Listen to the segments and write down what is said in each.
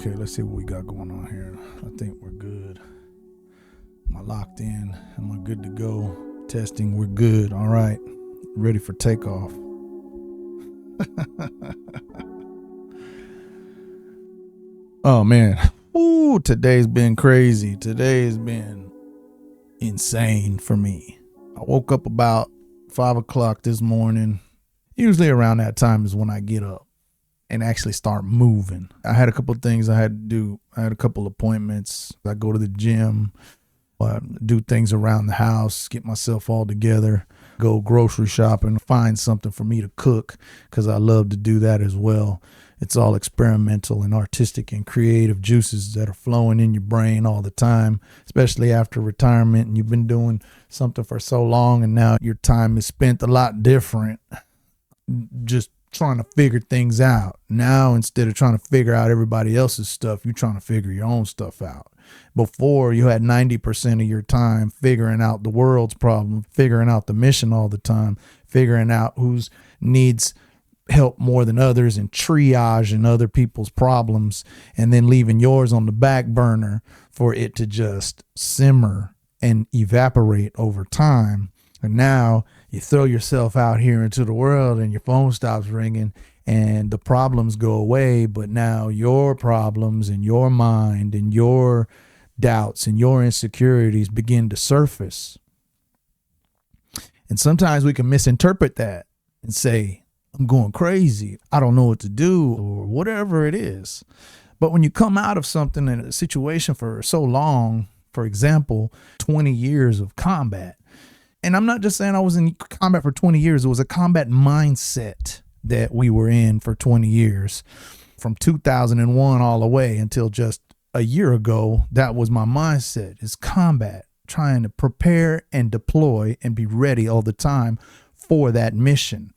Okay, let's see what we got going on here. I think we're good. Am I locked in? Am I good to go? Testing, we're good. All right. Ready for takeoff. Oh, man. Ooh, today's been crazy. Today's been insane for me. I woke up about 5 o'clock this morning. Usually around that time is when I get up and actually start moving. I had a couple of things I had to do. I had a couple appointments. I go to the gym, do things around the house, get myself all together, go grocery shopping, find something for me to cook because I love to do that as well. It's all experimental and artistic and creative juices that are flowing in your brain all the time, especially after retirement and you've been doing something for so long and now your time is spent a lot different, just trying to figure things out. Now, instead of trying to figure out everybody else's stuff, you're trying to figure your own stuff out. Before, you had 90% of your time figuring out the world's problem, figuring out the mission all the time, figuring out who's needs help more than others and triaging other people's problems, and then leaving yours on the back burner for it to just simmer and evaporate over time. And now you throw yourself out here into the world and your phone stops ringing and the problems go away. But now your problems and your mind and your doubts and your insecurities begin to surface. And sometimes we can misinterpret that and say, I'm going crazy. I don't know what to do or whatever it is. But when you come out of something in a situation for so long, for example, 20 years of combat, and I'm not just saying I was in combat for 20 years. It was a combat mindset that we were in for 20 years, from 2001 all the way until just a year ago. That was my mindset, is combat, trying to prepare and deploy and be ready all the time for that mission.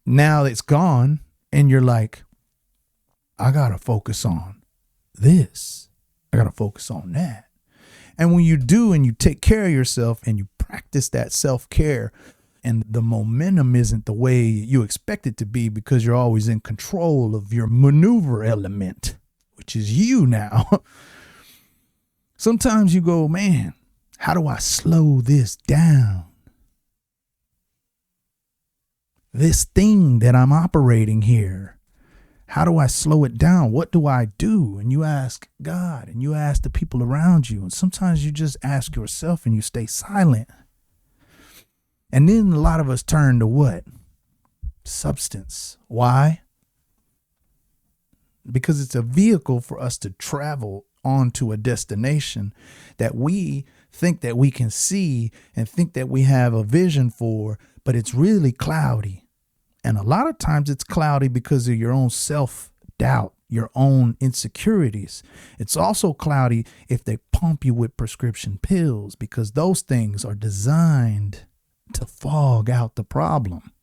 Now it's gone and you're like, I got to focus on this. I got to focus on that. And when you do and you take care of yourself and you practice that self-care, and the momentum isn't the way you expect it to be because you're always in control of your maneuver element, which is you now. Sometimes you go, man, how do I slow this down? This thing that I'm operating here, how do I slow it down? What do I do? And you ask God and you ask the people around you. And sometimes you just ask yourself and you stay silent. And then a lot of us turn to what? Substance. Why? Because it's a vehicle for us to travel onto a destination that we think that we can see and think that we have a vision for, but it's really cloudy. And a lot of times it's cloudy because of your own self-doubt, your own insecurities. It's also cloudy if they pump you with prescription pills, because those things are designed to fog out the problem.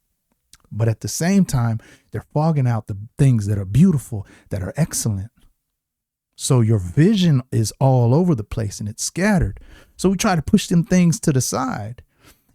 But at the same time, they're fogging out the things that are beautiful, that are excellent. So your vision is all over the place and it's scattered. So we try to push them things to the side.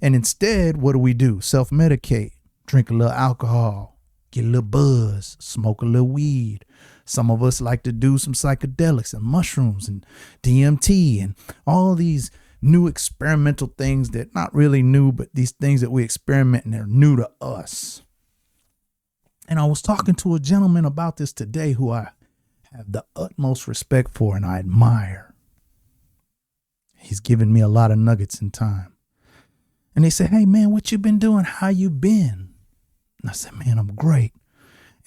And instead, what do? Self-medicate. Drink a little alcohol, get a little buzz, smoke a little weed. Some of us like to do some psychedelics and mushrooms and DMT and all these new experimental things that not really new, but these things that we experiment and they're new to us. And I was talking to a gentleman about this today who I have the utmost respect for and I admire. He's given me a lot of nuggets in time. And they said, hey man, what you been doing? How you been? And I said, man, I'm great.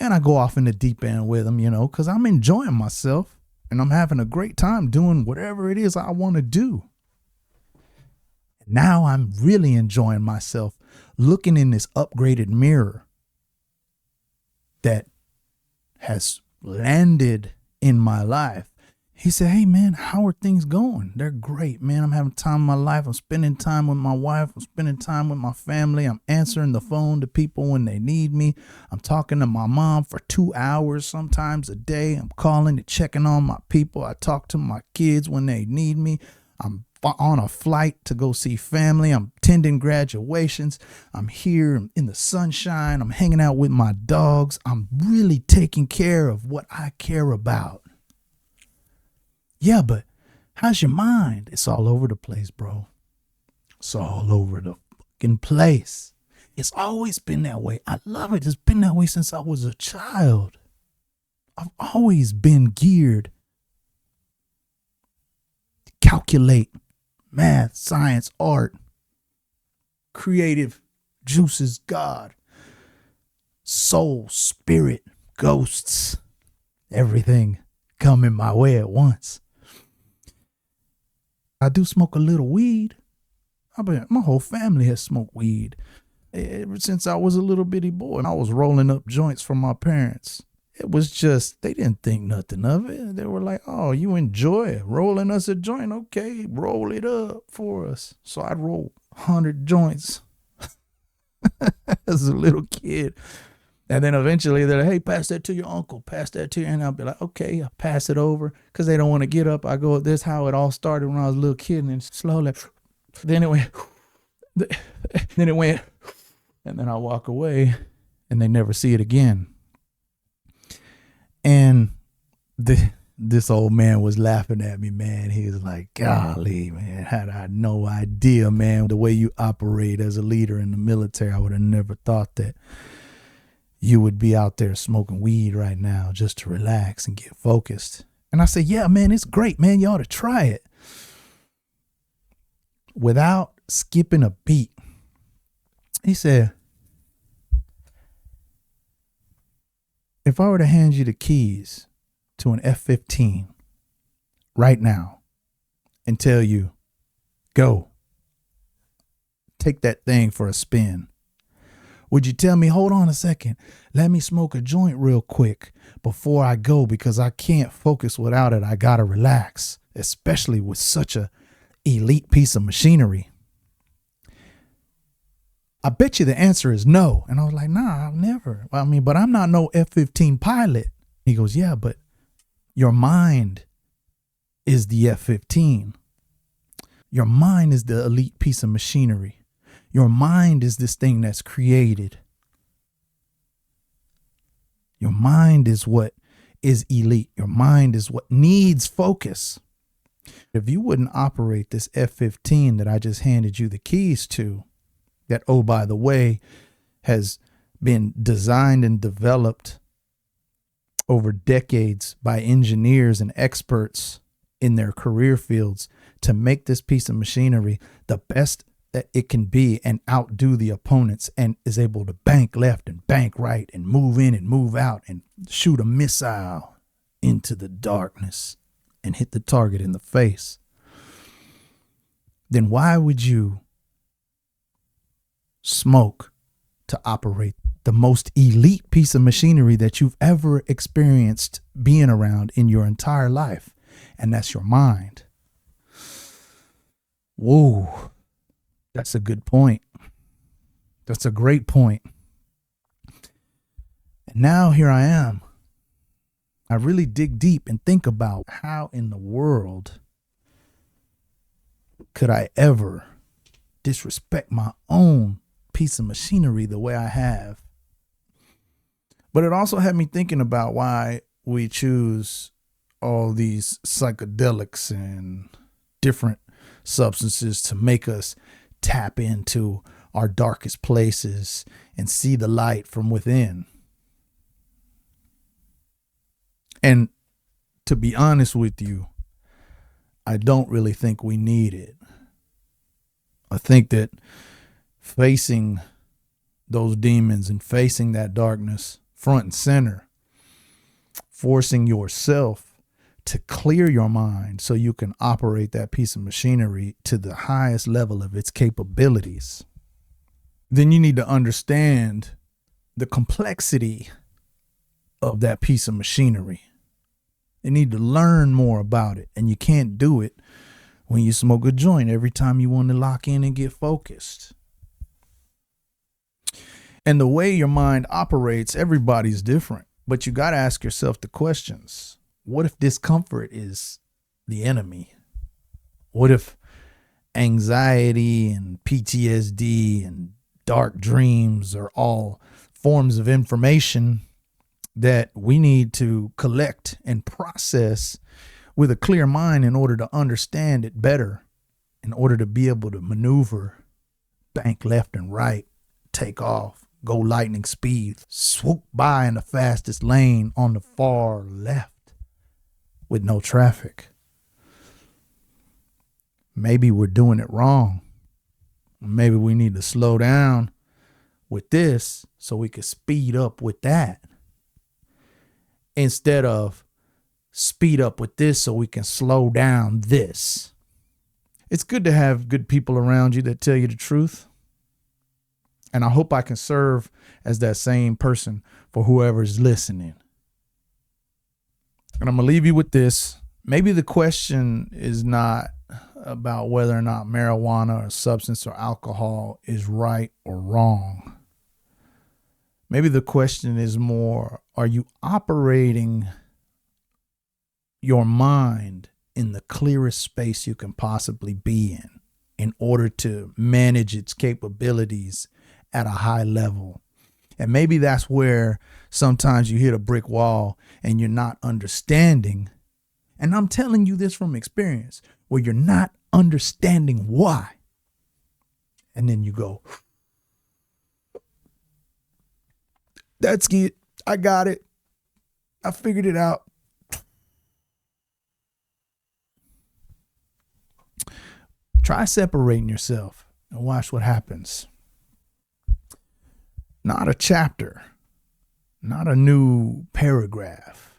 And I go off in the deep end with him, because I'm enjoying myself and I'm having a great time doing whatever it is I want to do. Now I'm really enjoying myself looking in this upgraded mirror that has landed in my life. He said, hey man, how are things going? They're great, man. I'm having time in my life. I'm spending time with my wife. I'm spending time with my family. I'm answering the phone to people when they need me. I'm talking to my mom for 2 hours, sometimes a day. I'm calling and checking on my people. I talk to my kids when they need me. I'm on a flight to go see family. I'm attending graduations. I'm here in the sunshine. I'm hanging out with my dogs. I'm really taking care of what I care about. Yeah, but how's your mind? It's all over the place, bro. It's all over the fucking place. It's always been that way. I love it. It's been that way since I was a child. I've always been geared to calculate math, science, art, creative juices, God, soul, spirit, ghosts, everything coming my way at once. I do smoke a little weed. My whole family has smoked weed ever since I was a little bitty boy. I was rolling up joints for my parents. It was just, they didn't think nothing of it. They were like, oh, you enjoy rolling us a joint? Okay, roll it up for us. So I'd roll 100 joints as a little kid. And then eventually they're like, hey, pass that to your uncle, pass that to you. And I'll be like, okay, I'll pass it over. Because they don't want to get up. I go, this is how it all started when I was a little kid. And then slowly, then it went, then it went, and then I walk away and they never see it again. And this old man was laughing at me, man. He was like, golly, man, had I no idea, man, the way you operate as a leader in the military, I would have never thought that you would be out there smoking weed right now just to relax and get focused. And I said, yeah, man, it's great, man. You ought to try it. Without skipping a beat, he said, if I were to hand you the keys to an F-15 right now and tell you, go, take that thing for a spin, would you tell me, hold on a second, let me smoke a joint real quick before I go because I can't focus without it. I got to relax, especially with such a elite piece of machinery? I bet you the answer is no. And I was like, nah, I'll never. I mean, but I'm not no F-15 pilot. He goes, yeah, but your mind is the F-15. Your mind is the elite piece of machinery. Your mind is this thing that's created. Your mind is what is elite. Your mind is what needs focus. If you wouldn't operate this F-15 that I just handed you the keys to, that, oh, by the way, has been designed and developed over decades by engineers and experts in their career fields to make this piece of machinery the best that it can be and outdo the opponents, and is able to bank left and bank right and move in and move out and shoot a missile into the darkness and hit the target in the face, then why would you smoke to operate the most elite piece of machinery that you've ever experienced being around in your entire life? And that's your mind. Whoa, that's a good point. That's a great point. And now here I am. I really dig deep and think about how in the world could I ever disrespect my own piece of machinery the way I have. But it also had me thinking about why we choose all these psychedelics and different substances to make us tap into our darkest places and see the light from within. And to be honest with you, I don't really think we need it. I think that facing those demons and facing that darkness front and center, forcing yourself to clear your mind so you can operate that piece of machinery to the highest level of its capabilities, then you need to understand the complexity of that piece of machinery. You need to learn more about it, and you can't do it when you smoke a joint every time you want to lock in and get focused. And the way your mind operates, everybody's different, but you got to ask yourself the questions. What if discomfort is the enemy? What if anxiety and PTSD and dark dreams are all forms of information that we need to collect and process with a clear mind in order to understand it better, in order to be able to maneuver, bank left and right, take off, go lightning speed, swoop by in the fastest lane on the far left with no traffic. Maybe we're doing it wrong. Maybe we need to slow down with this so we can speed up with that, instead of speed up with this so we can slow down this. It's good to have good people around you that tell you the truth. And I hope I can serve as that same person for whoever's listening. And I'm going to leave you with this. Maybe the question is not about whether or not marijuana or substance or alcohol is right or wrong. Maybe the question is more, are you operating your mind in the clearest space you can possibly be in order to manage its capabilities at a high level? And maybe that's where sometimes you hit a brick wall and you're not understanding. And I'm telling you this from experience, where you're not understanding why. And then you go, that's it. I got it. I figured it out. Try separating yourself and watch what happens. Not a chapter, not a new paragraph,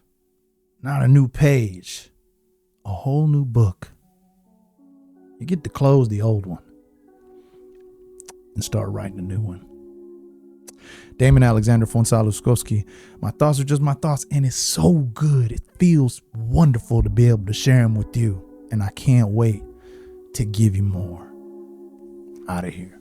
not a new page, a whole new book. You get to close the old one and start writing a new one. Damon Alexander Fonsaluskowski. My thoughts are just my thoughts, and it's so good. It feels wonderful to be able to share them with you, and I can't wait to give you more. Out of here.